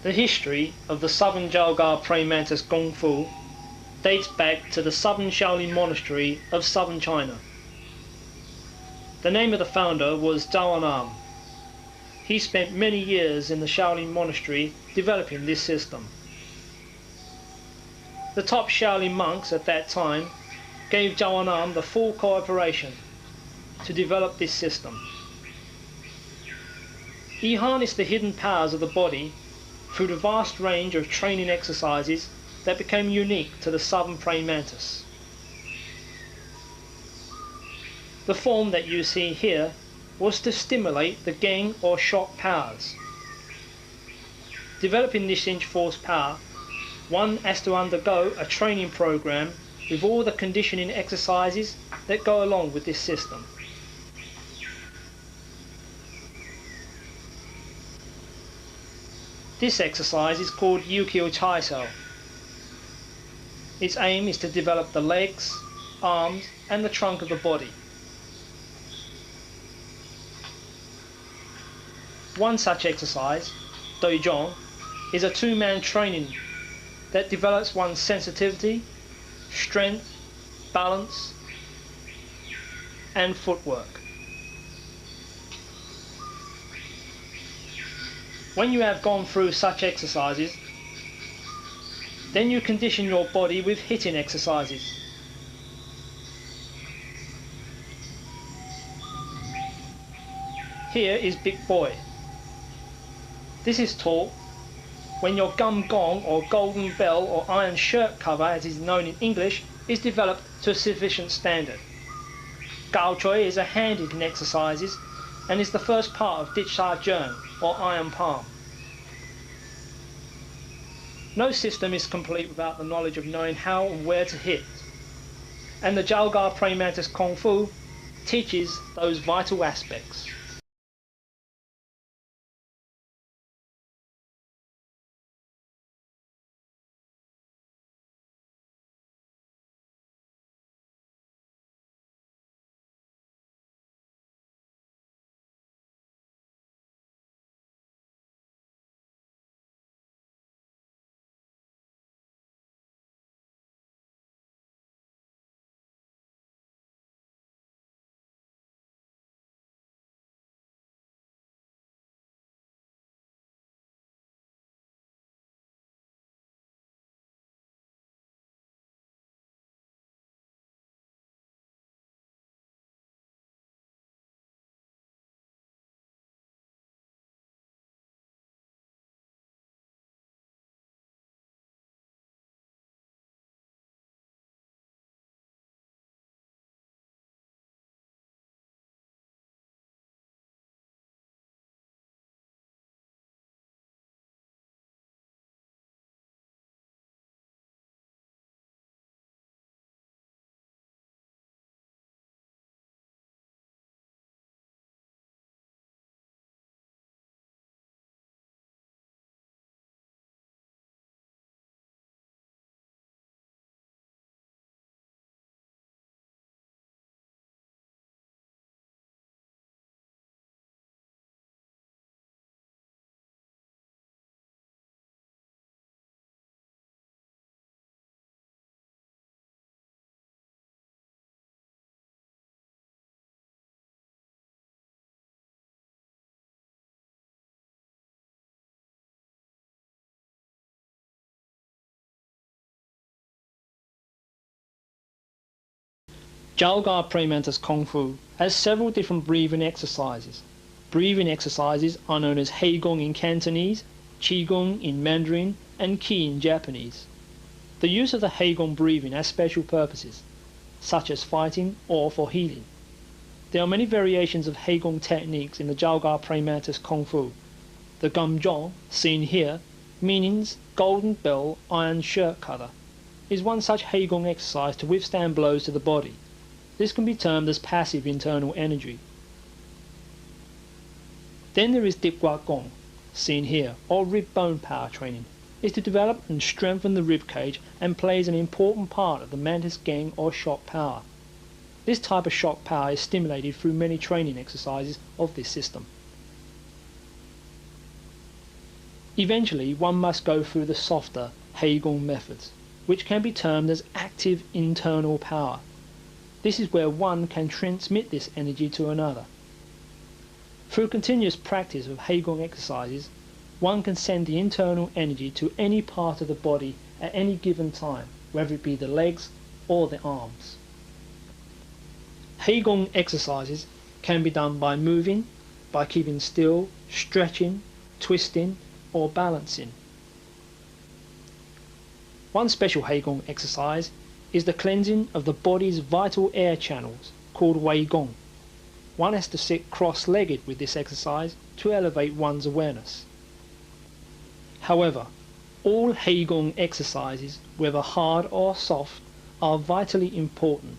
The history of the Southern Jalga praying mantis Kung Fu dates back to the Southern Shaolin Monastery of southern China. The name of the founder was Zhao Anam. He spent many years in the Shaolin Monastery developing this system. The top Shaolin monks at that time gave Zhao Anam the full cooperation to develop this system. He harnessed the hidden powers of the body through the vast range of training exercises that became unique to the southern praying mantis. The form that you see here was to stimulate the Geng or shock powers. Developing this inch force power, one has to undergo a training program with all the conditioning exercises that go along with this system. This exercise is called Yukio Chaisao. Its aim is to develop the legs, arms and the trunk of the body. One such exercise, Doizhong, is a two-man training that develops one's sensitivity, strength, balance and footwork. When you have gone through such exercises, then you condition your body with hitting exercises. Here is Big Boy. This is taught when your gum gong or golden bell or iron shirt cover, as is known in English, is developed to a sufficient standard. Gao Choi is a hand-hitting exercises and is the first part of Dit Sha Jern or iron palm. No system is complete without the knowledge of knowing how and where to hit, and the Jalga praying mantis Kung Fu teaches those vital aspects. Jalga praying mantis Kung Fu has several different breathing exercises. Breathing exercises are known as Heigong in Cantonese, Qigong in Mandarin, and Qi in Japanese. The use of the Heigong breathing has special purposes, such as fighting or for healing. There are many variations of Heigong techniques in the Jalga praying mantis Kung Fu. The Gumzhong, seen here, meanings golden bell iron shirt cutter, is one such Heigong exercise to withstand blows to the body. This can be termed as passive internal energy. Then there is Dip Gua Gong, seen here, or rib bone power training. Is to develop and strengthen the rib cage and plays an important part of the mantis Geng or shock power. This type of shock power is stimulated through many training exercises of this system. Eventually, one must go through the softer Heigong methods, which can be termed as active internal power. This is where one can transmit this energy to another. Through continuous practice of Heigong exercises, one can send the internal energy to any part of the body at any given time, whether it be the legs or the arms. Heigong exercises can be done by moving, by keeping still, stretching, twisting, or balancing. One special Heigong exercise is the cleansing of the body's vital air channels, called Wei Gong. One has to sit cross-legged with this exercise to elevate one's awareness. However, all Heigong exercises, whether hard or soft, are vitally important,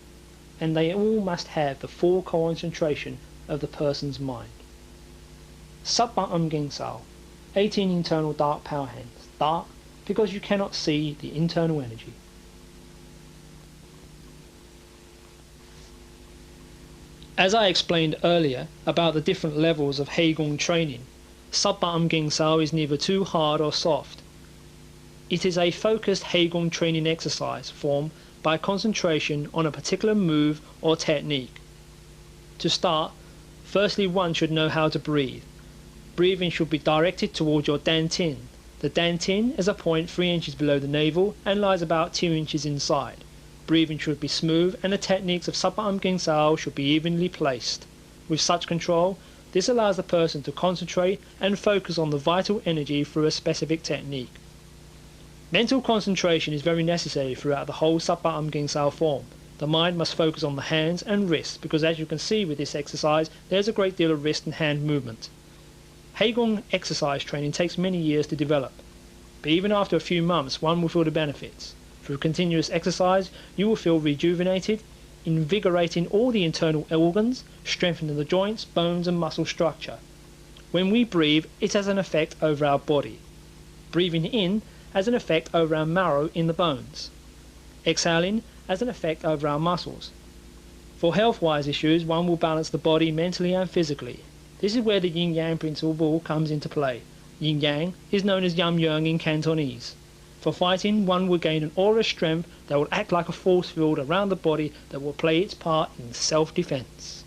and they all must have the full concentration of the person's mind. Satpa Gengsao, 18 internal dark power hands, dark because you cannot see the internal energy. As I explained earlier about the different levels of Heigong training, Satpa Gengsao is neither too hard or soft. It is a focused Heigong training exercise formed by concentration on a particular move or technique. To start, firstly one should know how to breathe. Breathing should be directed towards your dantian. The dantian is a point 3 inches below the navel and lies about 2 inches inside. Breathing should be smooth and the techniques of Satpa Gengsao should be evenly placed. With such control, this allows the person to concentrate and focus on the vital energy through a specific technique. Mental concentration is very necessary throughout the whole Satpa Gengsao form. The mind must focus on the hands and wrists because, as you can see with this exercise, there's a great deal of wrist and hand movement. Heigong exercise training takes many years to develop, but even after a few months one will feel the benefits. Through continuous exercise you will feel rejuvenated, invigorating all the internal organs, strengthening the joints, bones and muscle structure. When we breathe, it has an effect over our body. Breathing in has an effect over our marrow in the bones. Exhaling has an effect over our muscles. For health-wise issues, one will balance the body mentally and physically. This is where the yin-yang principle comes into play. Yin-yang is known as yam-yang in Cantonese. For fighting, one will gain an aura of strength that will act like a force field around the body that will play its part in self-defense.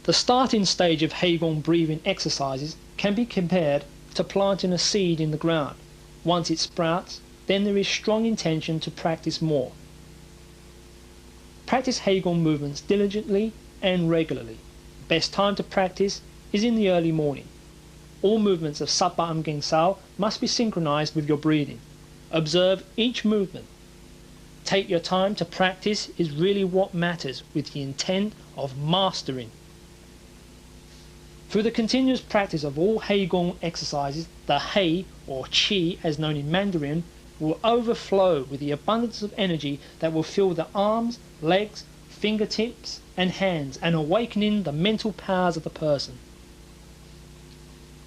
The starting stage of Heigong breathing exercises can be compared to planting a seed in the ground. Once it sprouts, then there is strong intention to practice more. Practice Heigong movements diligently and regularly. Best time to practice is in the early morning. All movements of Satpa Gengsao must be synchronized with your breathing. Observe each movement. Take your time to practice is really what matters, with the intent of mastering. Through the continuous practice of all Heigong exercises, the Hei, or Qi as known in Mandarin, will overflow with the abundance of energy that will fill the arms, legs, fingertips and hands and awakening the mental powers of the person.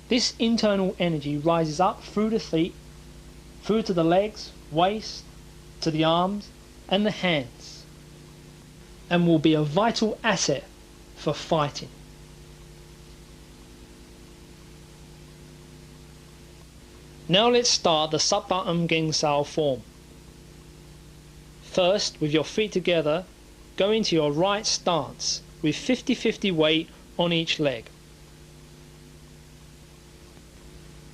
This internal energy rises up through the feet, through to the legs, waist, to the arms and the hands, and will be a vital asset for fighting. Now let's start the Satpa Gengsao form. First, with your feet together, go into your right stance with 50-50 weight on each leg.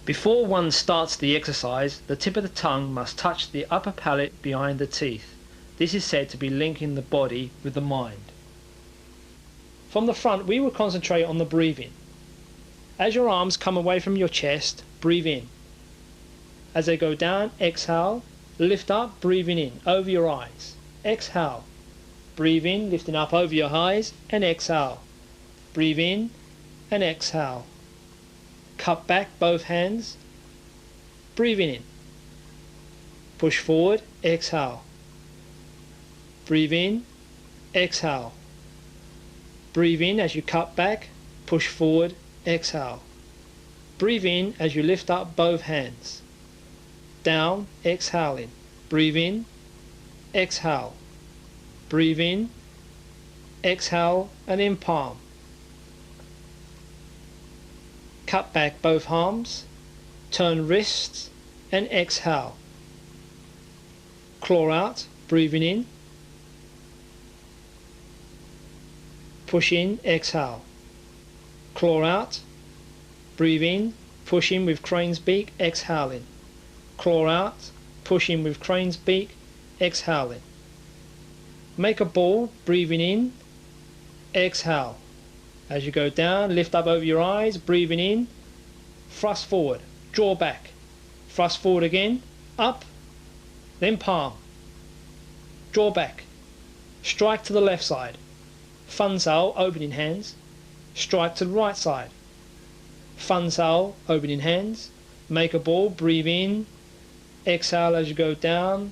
Before one starts the exercise, the tip of the tongue must touch the upper palate behind the teeth. This is said to be linking the body with the mind. From the front, we will concentrate on the breathing. As your arms come away from your chest, breathe in. As they go down, exhale, lift up, breathing in, over your eyes. Exhale, breathe in, lifting up over your eyes, and exhale. Breathe in and exhale. Cup back both hands, breathing in. Push forward, exhale. Breathe in, exhale. Breathe in as you cup back, push forward, exhale. Breathe in as you lift up both hands. Down, exhaling. Breathe in, exhale. Breathe in, exhale and in palm. cut back both arms, turn wrists and exhale. Claw out, breathing in. Push in, exhale. Claw out, breathe in, push in with crane's beak, exhaling. Claw out, push in with crane's beak, exhaling. Make a ball, breathing in, exhale. As you go down, lift up over your eyes, breathing in, thrust forward, draw back, thrust forward again, up, then palm, draw back, strike to the left side, Fan Sao, opening hands, strike to the right side, Fan Sao, opening hands, make a ball, breathe in, exhale as you go down,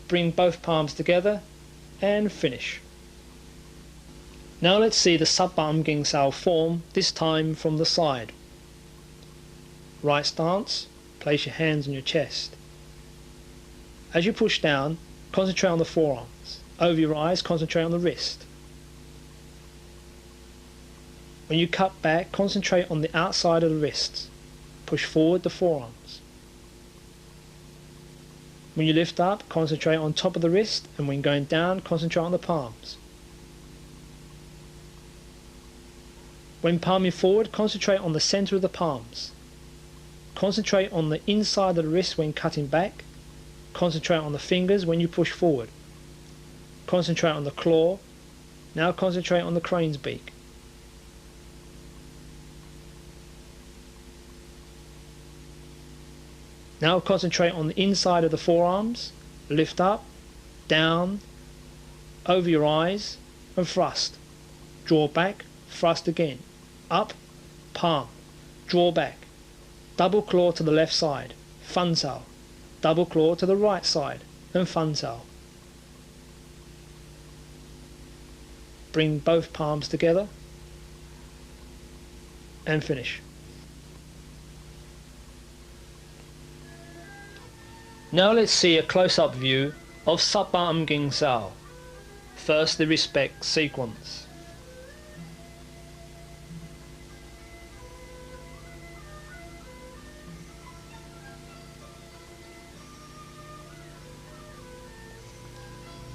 bring both palms together and finish. Now let's see the Sap-Ba'am Ging Sao form, this time from the side. Right stance, place your hands on your chest. As you push down, concentrate on the forearms. Over your eyes, concentrate on the wrist. When you cut back, concentrate on the outside of the wrists. Push forward the forearms. When you lift up, concentrate on top of the wrist, and when going down, concentrate on the palms. When palming forward, concentrate on the center of the palms. Concentrate on the inside of the wrist when cutting back. Concentrate on the fingers when you push forward. Concentrate on the claw. Now concentrate on the crane's beak. Now concentrate on the inside of the forearms. Lift up, down, over your eyes, and thrust. Draw back, thrust again. Up, palm, draw back. Double claw to the left side, Fan Sao. Double claw to the right side, and Fan Sao. Bring both palms together and finish. Now let's see a close-up view of Sap-Ba'am Ging Sao. First, the respect sequence.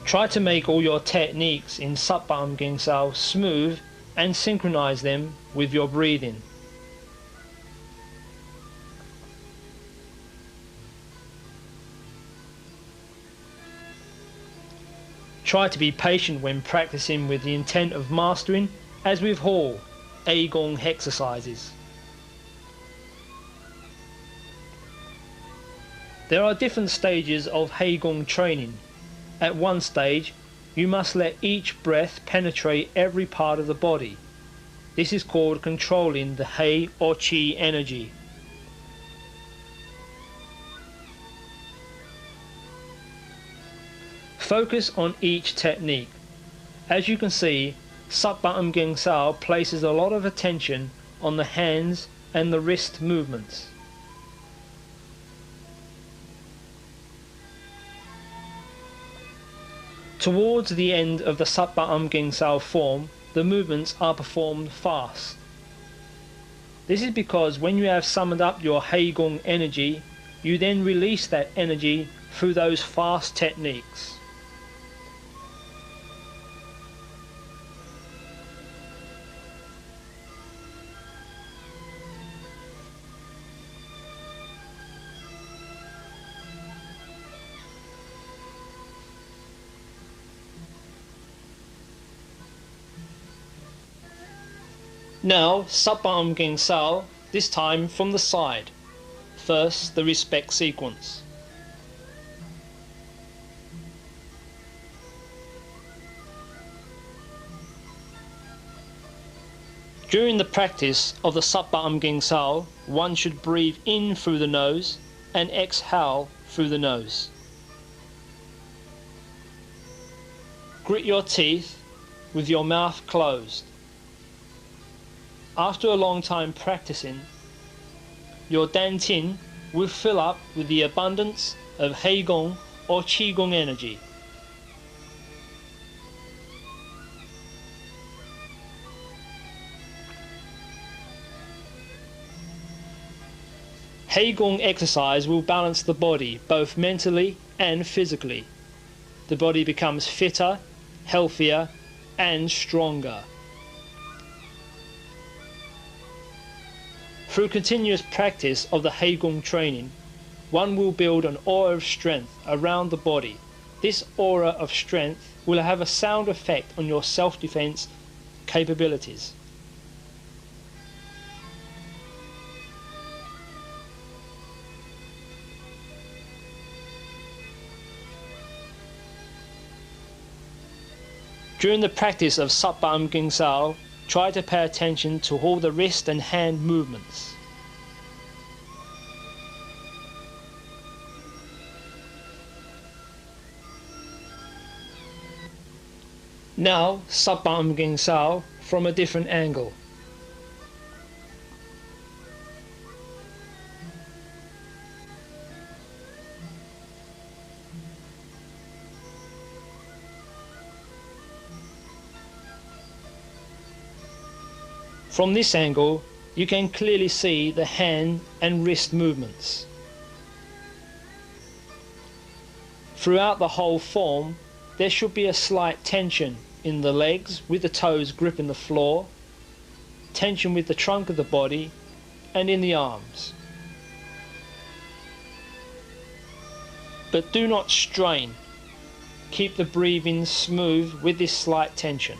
Try to make all your techniques in Sap-Ba'am Ging Sao smooth and synchronize them with your breathing. Try to be patient when practicing with the intent of mastering, as with all Eigong exercises. There are different stages of Heigong training. At one stage, you must let each breath penetrate every part of the body. This is called controlling the Hei or Qi energy. Focus on each technique. As you can see, Sap-Ba'am Ging Sao places a lot of attention on the hands and the wrist movements. Towards the end of the Sap-Ba'am Ging Sao form, the movements are performed fast. This is because when you have summoned up your Heigong energy, you then release that energy through those fast techniques. Now, Sap-Ba'am Ging Sao, this time from the side. First, the respect sequence. During the practice of the Sap-Ba'am Ging Sao, one should breathe in through the nose and exhale through the nose. Grit your teeth with your mouth closed. After a long time practicing, your dantian will fill up with the abundance of Heigong or Qigong energy. Heigong exercise will balance the body both mentally and physically. The body becomes fitter, healthier, and stronger. Through continuous practice of the Heigong training, one will build an aura of strength around the body. This aura of strength will have a sound effect on your self-defense capabilities. During the practice of Satpa Am Ging Sao, try to pay attention to all the wrist and hand movements. Now, Satpa Am Ging Sao from a different angle. From this angle, you can clearly see the hand and wrist movements. Throughout the whole form, there should be a slight tension in the legs with the toes gripping the floor, tension with the trunk of the body, and in the arms. But do not strain. Keep the breathing smooth with this slight tension.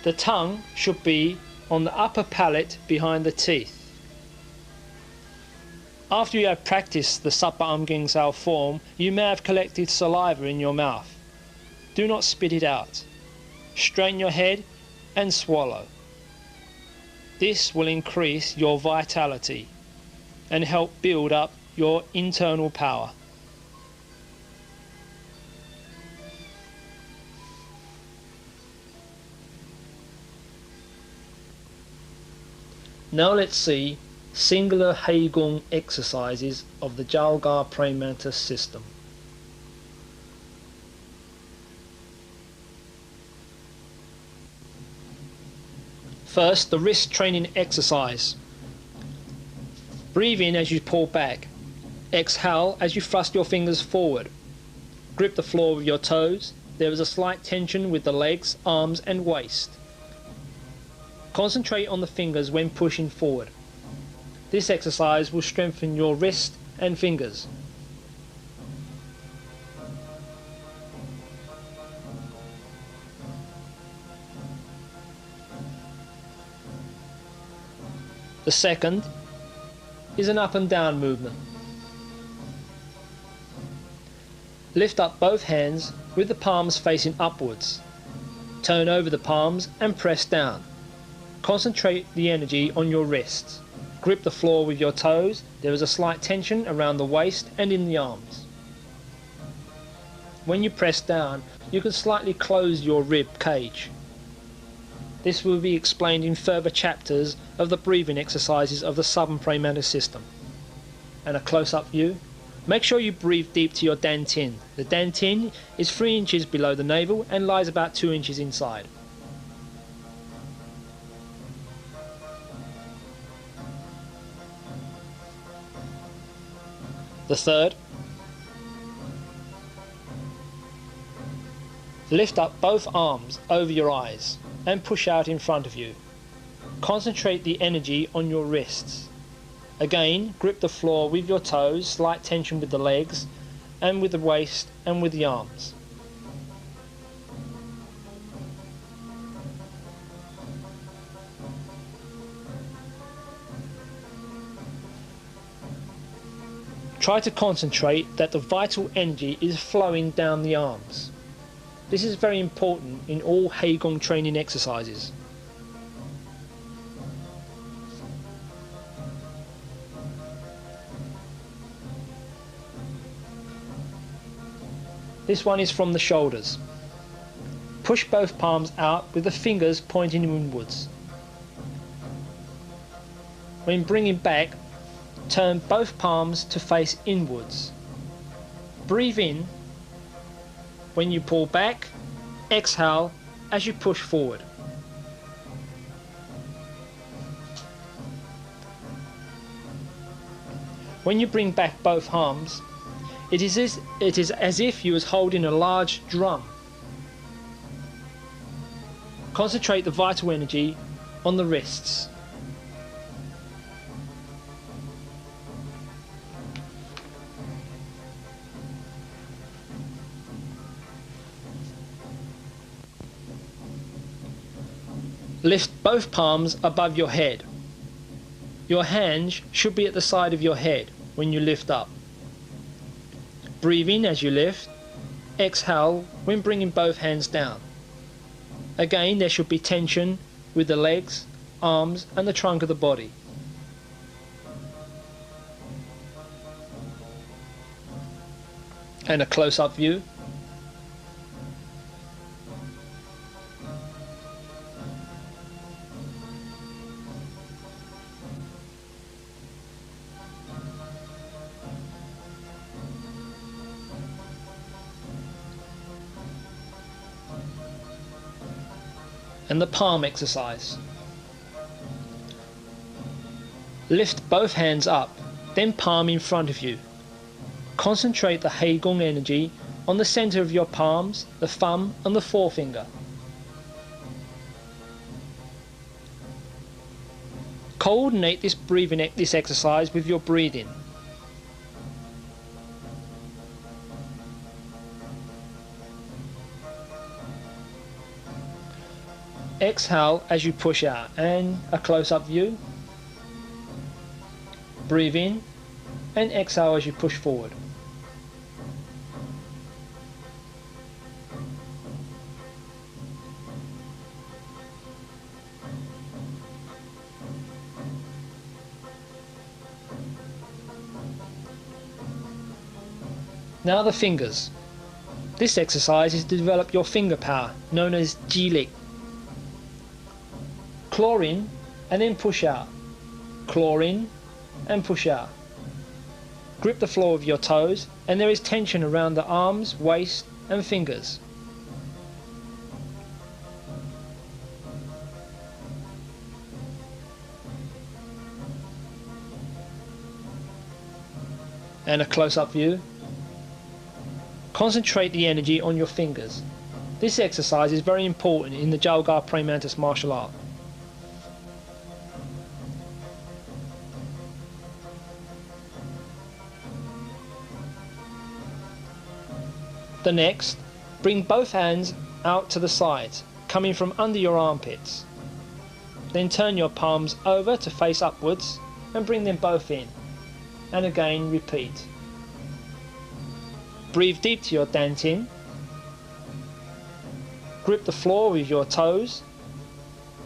The tongue should be on the upper palate behind the teeth. After you have practiced the Satpa Am Ging Sao form, you may have collected saliva in your mouth. Do not spit it out. Straighten your head and swallow. This will increase your vitality and help build up your internal power. Now let's see singular Heigong exercises of the Jalga Praying Mantis system. First, the wrist training exercise. Breathe in as you pull back. Exhale as you thrust your fingers forward. Grip the floor with your toes. There is a slight tension with the legs, arms and waist. Concentrate on the fingers when pushing forward. This exercise will strengthen your wrist and fingers. The second is an up and down movement. Lift up both hands with the palms facing upwards. Turn over the palms and press down. Concentrate the energy on your wrists. Grip the floor with your toes. There is a slight tension around the waist and in the arms. When you press down, you can slightly close your rib cage. This will be explained in further chapters of the breathing exercises of the Southern Praying Mantis system. And a close-up view. Make sure you breathe deep to your dantian. The dantian is 3 inches below the navel and lies about 2 inches inside. The third, lift up both arms over your eyes and push out in front of you. Concentrate the energy on your wrists. Again, grip the floor with your toes, slight tension with the legs and with the waist and with the arms. Try to concentrate that the vital energy is flowing down the arms. This is very important in all Heigong training exercises. This one is from the shoulders. Push both palms out with the fingers pointing inwards. When bringing back, turn both palms to face inwards. Breathe in when you pull back, exhale as you push forward. When you bring back both arms, it is as if you was holding a large drum. Concentrate the vital energy on the wrists. Lift both palms above your head. Your hands should be at the side of your head when you lift up. Breathe in as you lift. Exhale when bringing both hands down. Again, there should be tension with the legs, arms and the trunk of the body. And a close-up view. And the palm exercise. Lift both hands up, then palm in front of you. Concentrate the Heigong energy on the center of your palms, the thumb and the forefinger. Coordinate this exercise with your breathing. Exhale as you push out, and a close-up view. Breathe in and exhale as you push forward. Now the fingers. This exercise is to develop your finger power, known as Jili. Claw in and then push out. Claw in and push out. Grip the floor with your toes, and there is tension around the arms, waist and fingers. And a close-up view. Concentrate the energy on your fingers. This exercise is very important in the Jalgar Praying Mantis martial art. The next, bring both hands out to the sides, coming from under your armpits. Then turn your palms over to face upwards and bring them both in. And again repeat. Breathe deep to your dantian. Grip the floor with your toes.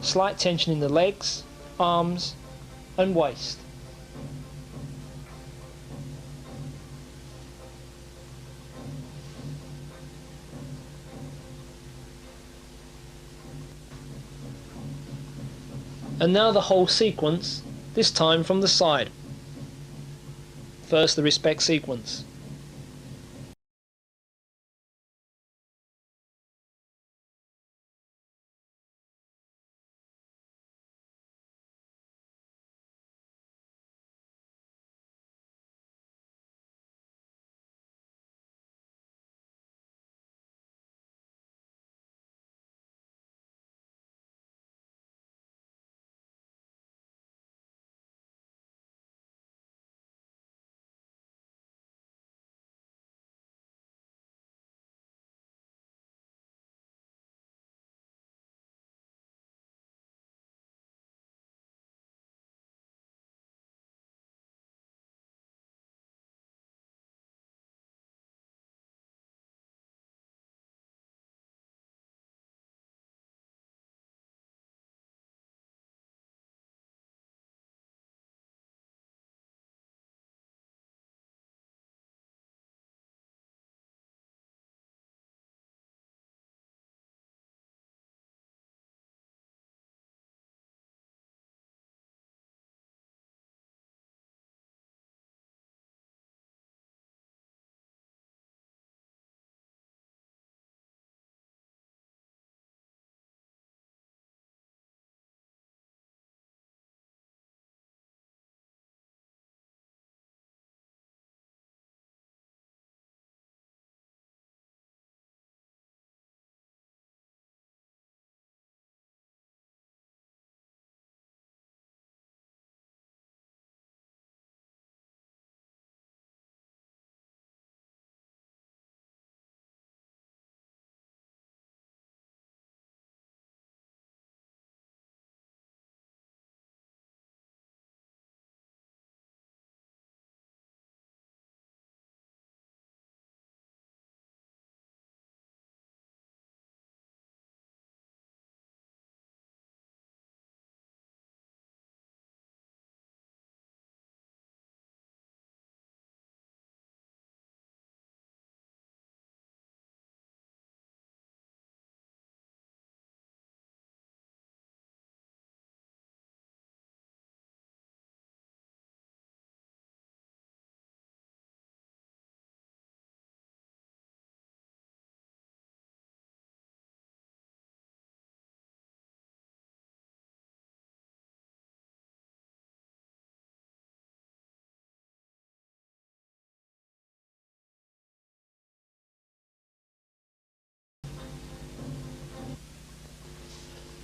Slight tension in the legs, arms and waist. And now the whole sequence, this time from the side. First the respect sequence.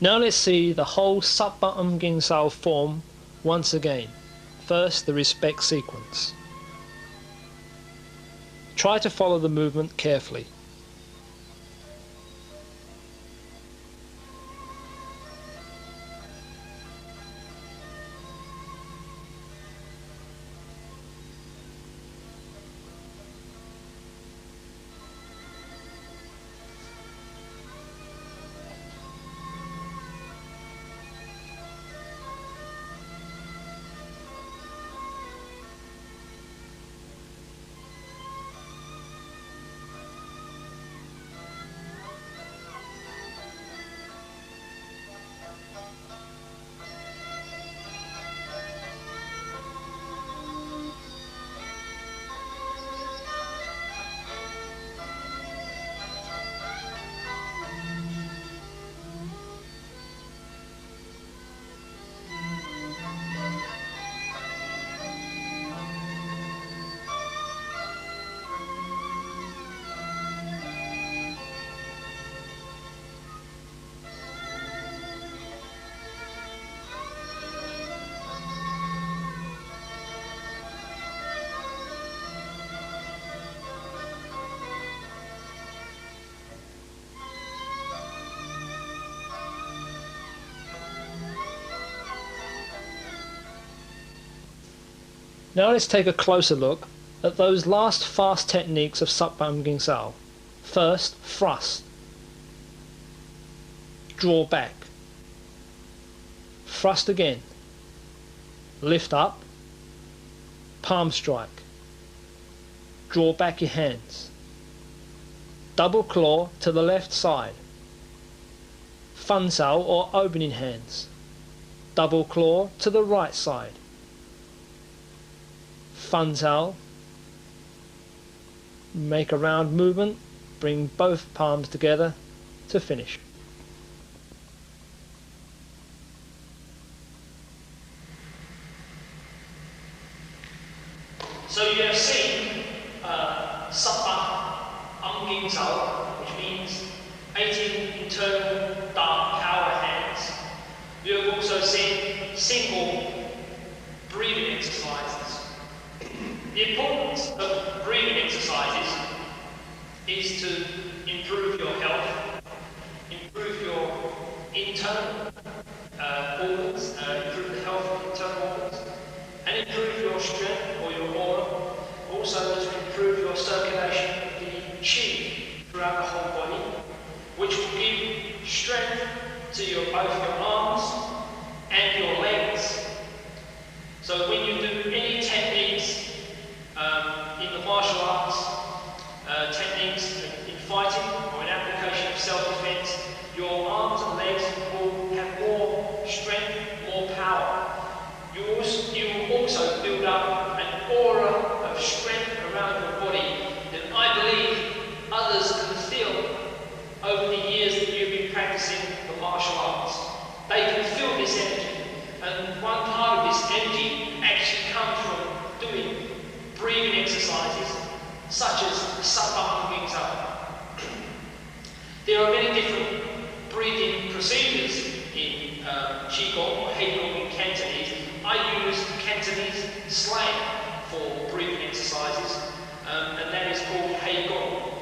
Now let's see the whole Sabba Ginsao form once again. First, the respect sequence. Try to follow the movement carefully. Now let's take a closer look at those last fast techniques of Sabba Ginsao. First, thrust, draw back, thrust again, lift up, palm strike, draw back your hands, double claw to the left side, fansao or opening hands, double claw to the right side, fansao, make a round movement, bring both palms together to finish. So you have seen Sabba Ginsao, which means 18 internal dark power hands. You have also seen simple breathing exercises. The importance of breathing exercises is to improve your health, improve your internal organs, improve the health of internal organs, and improve your strength or your aura, also to improve your circulation of the chi throughout the whole body, which will give strength to both your arms and your legs. So when you do any techniques in the martial arts, techniques in fighting or in application of self-defense, your arms and legs will have more strength, more power. You will also build up an aura of strength around your body that I believe others can feel over the years that you've been practicing the martial arts. They can feel this energy, and one part of this energy actually comes from doing breathing exercises such as Sabba Ginsao. There are many different breathing procedures in Qigong or Heigong in Cantonese. I use Cantonese slang for breathing exercises, and that is called Heigong.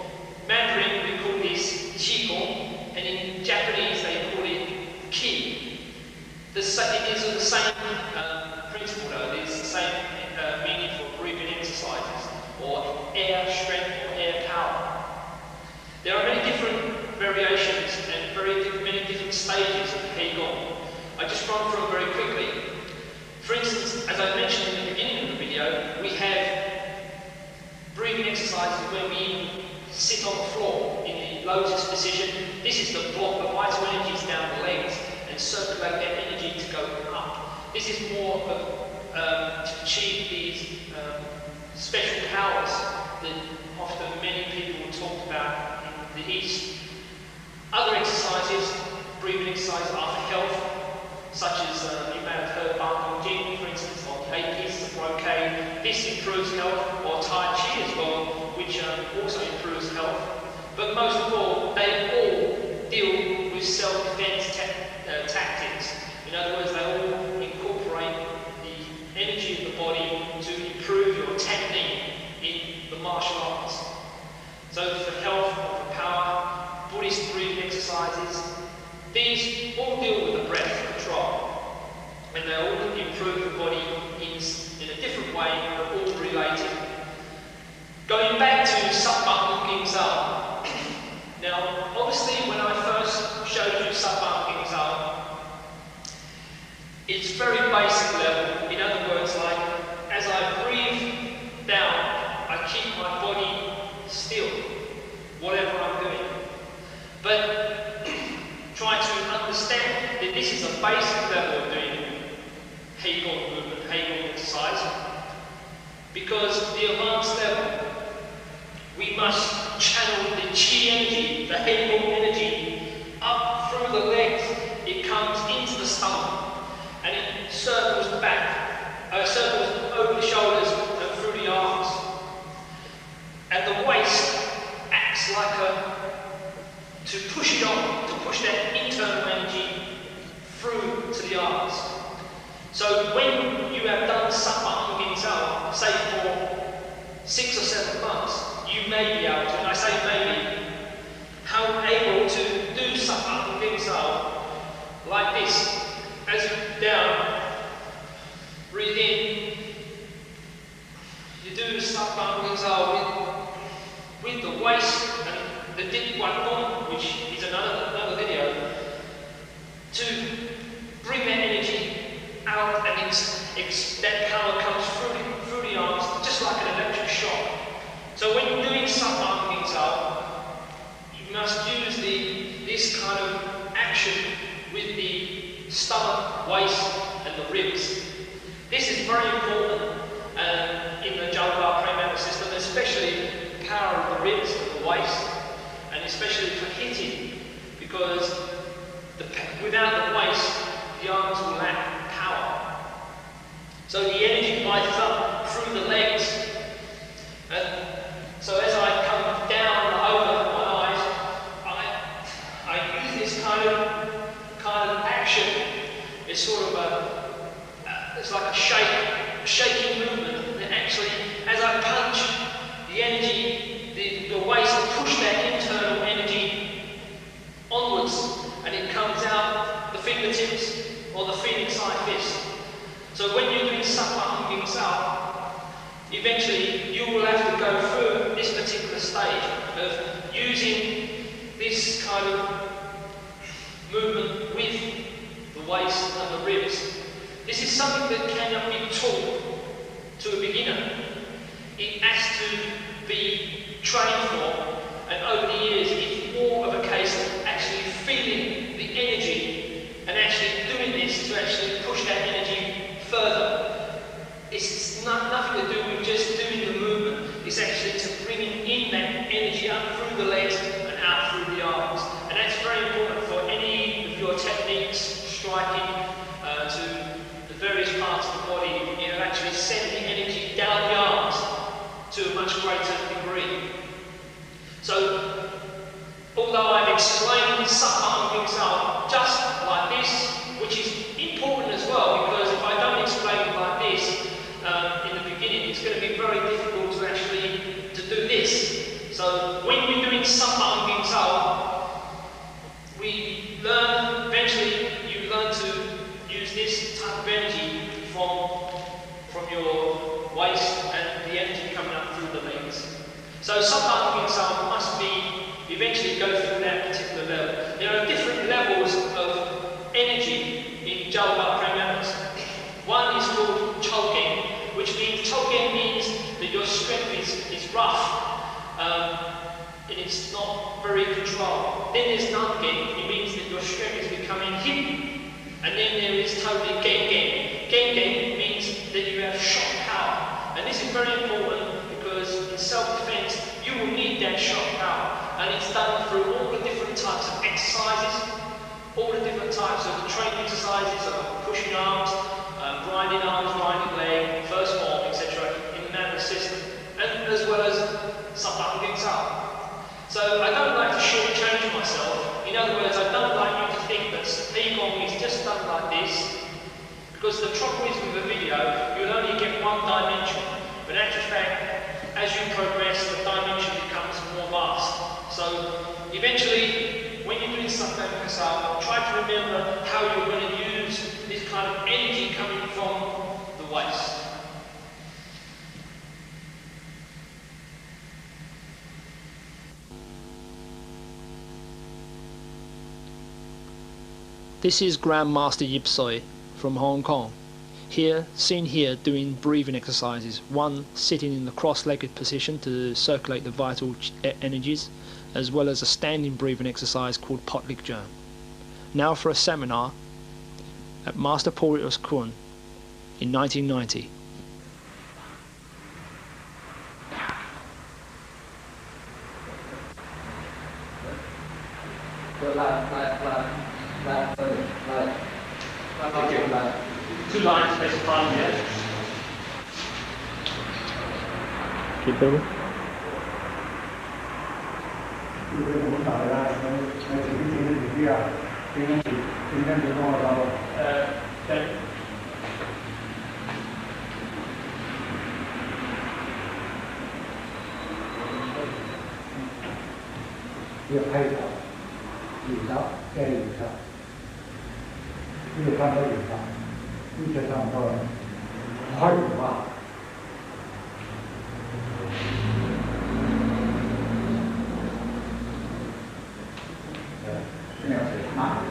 Mandarin we call this Qigong, and in Japanese they call it Ki. It is the same principle though, it is the same meaning for breathing exercises, or air strength or air power. There are many different variations and many different stages of Heigong. I just run through them very quickly. For instance, as I mentioned in the beginning of the video, we have breathing exercises where we sit on the floor in the lotus position. This is to block the vital energies down the legs and circulate that energy to go up. This is more of to achieve these special powers that often many people talk about in the East. Other exercises, breathing exercises are for health, such as you may have heard Ban Jing, for instance, or 8 pieces of brocade. This improves health, or Tai Chi as well, which also improves health. But most of all, they all deal with self-defense other words, they all incorporate the energy of the body to improve your technique in the martial arts. So for health, for power, Buddhist breathing exercises, these all deal with the breath control. And they all improve the body in a different way, but all related. Going back to Satpang King Sao. Now, obviously, when I first showed you Satpang King Sao, it's very basic level. In other words, like as I breathe down, I keep my body still, whatever I'm doing. But try to understand that this is a basic level of doing Heigong movement, Heigong exercise, because the advanced level, we must channel the Qi energy, the Heigong energy, up through the legs. It comes into the stomach, and it circles back, circles over the shoulders and through the arms. And the waist acts like to push it on, to push that internal energy through to the arms. So when you have done Satpang King Sao, say for 6 or 7 months, you may be able to, and I say maybe, able to do Satpang King Sao like this. As you down, breathe in, you do Satpang King Sao with the waist and the Dit Wan Gong, which is another video, to bring that energy out, and that power comes through the arms, just like an electric shock. So when you're doing Satpang King Sao, you must use this kind of action with the stomach, waist, and the ribs. This is very important in the Jalpa Pranayama system, especially the power of the ribs and the waist, and especially for hitting, because without the waist, the arms will lack power. So the energy rises up through the legs. So as I come down over my eyes, I use this kind of action. It's sort of it's like a shaking movement. And actually, as I punch, the energy, the waist push that internal energy onwards, and it comes out the fingertips or the phoenix eye fist. So when you're doing Satpang King Sao, eventually you will have to go through this particular stage of using this kind of movement with the waist and the ribs. This is something that cannot be taught to a beginner. It has to be trained for, and over the years it's more of a case of actually feeling the energy and actually doing this to actually push that energy further. It's nothing to do with just doing the movement. It's actually to bringing in that energy up through the legs and out through the arms. And that's very important for any of your techniques, striking to the various parts of the body. You know, actually sending energy down the arms to a much greater degree. So, although I've explained Satpang King Sao just like this, which is important as well, because if I don't explain it like this in the beginning, it's going to be very difficult to actually do this. So when we're doing Satpang King Sao, we learn, eventually you learn to use this type of energy from your waist and the energy coming up through the legs. So Satpang King Sao must be, eventually go through that particular level. There are different levels of energy in Jalpa Pranayamas. One is called Chalgeng, which means that your strength is rough and it's not very controlled. Then there's Namgen, it means that your strength is becoming hidden. And then there is totally Gengen. Gengen means that you have shock power. And this is very important because in self-defense you will need that shock power. And it's done through all the different types of exercises, all the different types of training exercises, pushing arms, grinding leg, first form, etc. in the Mandarin system, and as well as Satpang King Sao. So I don't like to shortchange myself. In other words, I don't like you to think that Heigong is just done like this, Because the trouble is with a video, you'll only get one dimension. But in actual fact, as you progress, the dimension becomes more vast. So eventually, when you're doing something like this, try to remember how you're going to use this kind of energy coming from the waste. This is Grandmaster Yip Soi from Hong Kong. Seen here doing breathing exercises. One sitting in the cross-legged position to circulate the vital energies, as well as a standing breathing exercise called Pot Lik Jern. Now for a seminar at Master Porteous Kun in 1990. Two lines specified here. Keep going. Việc hay thở, ủy thở, kê ủy thở, việc làm đó ủy thở, việc làm rồi hỏi vào. Cái này sẽ mát.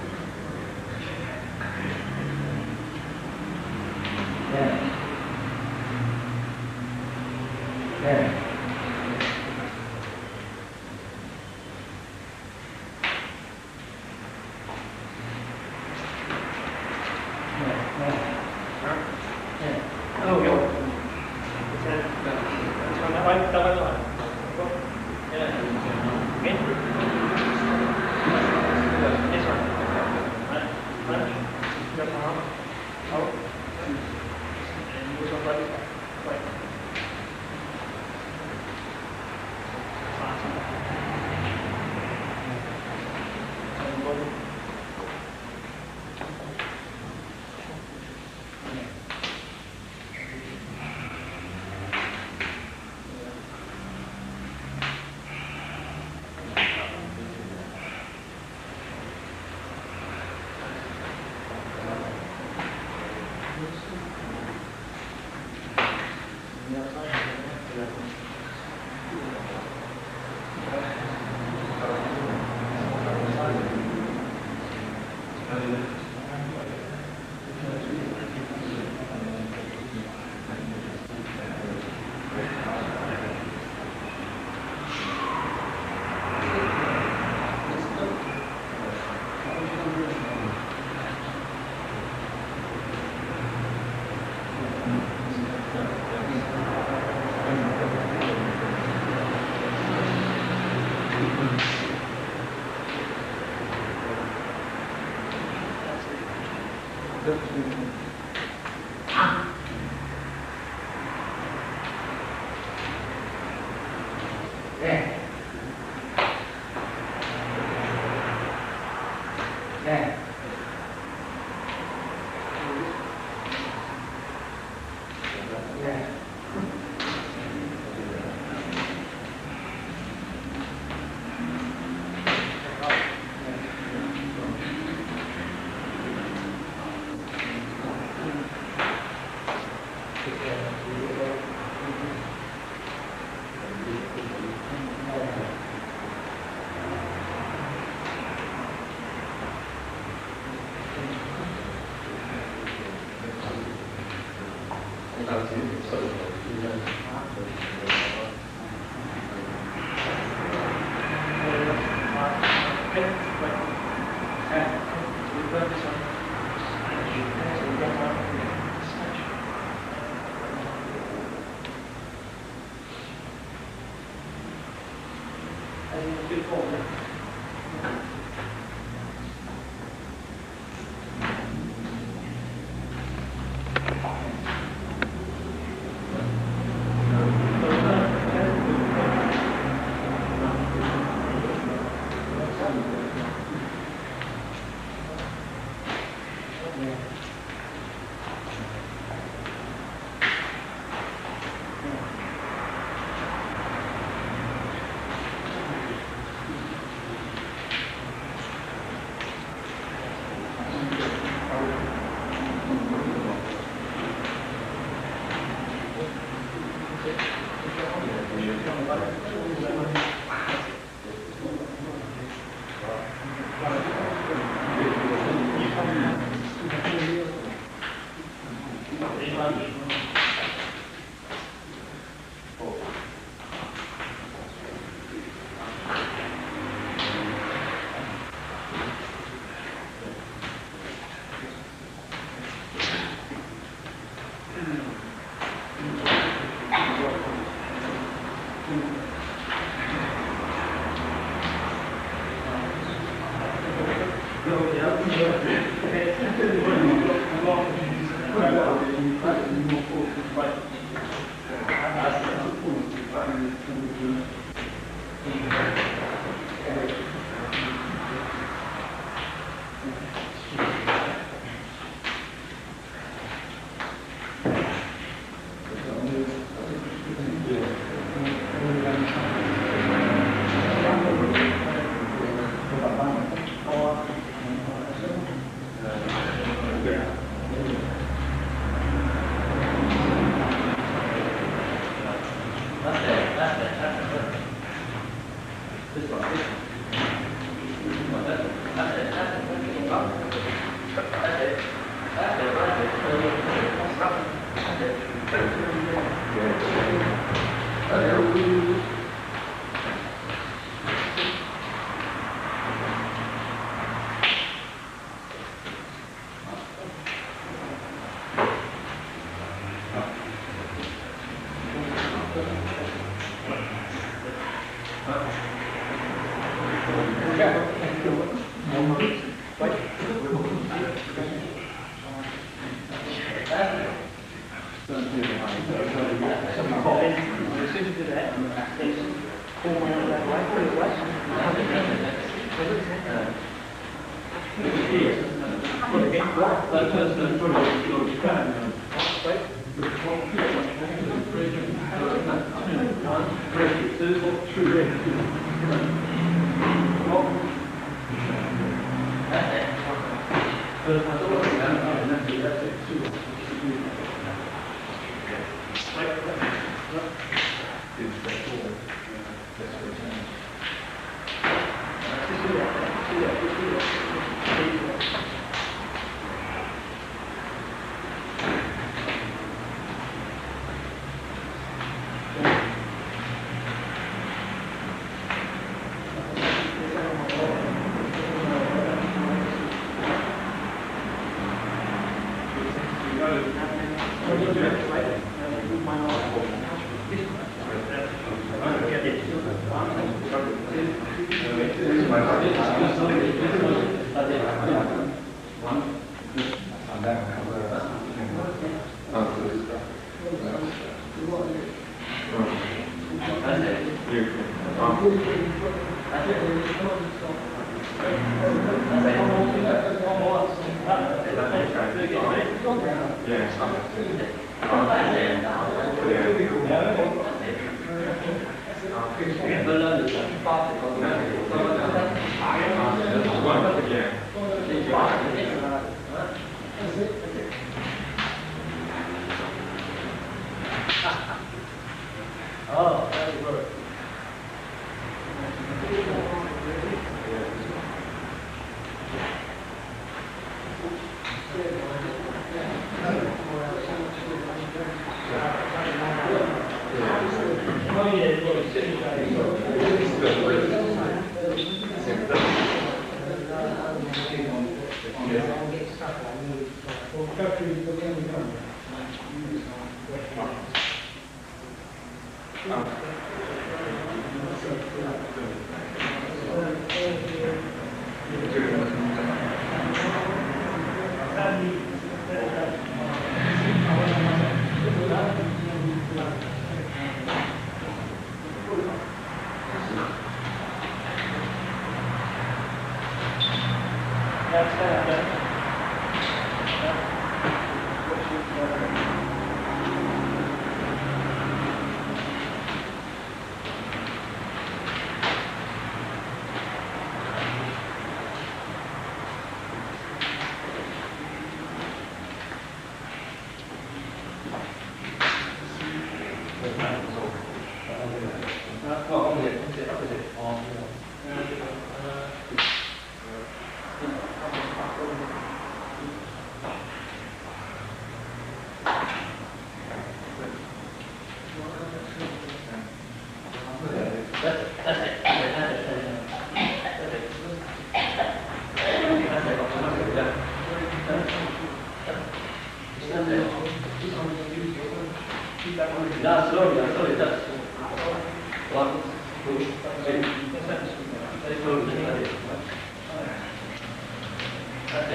That's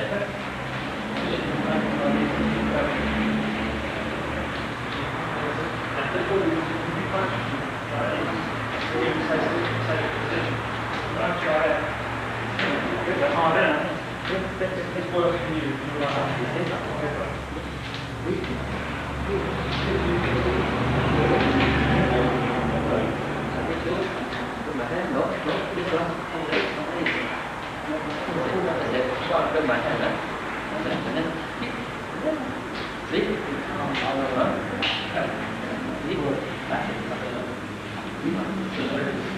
It's worth you. Thank you.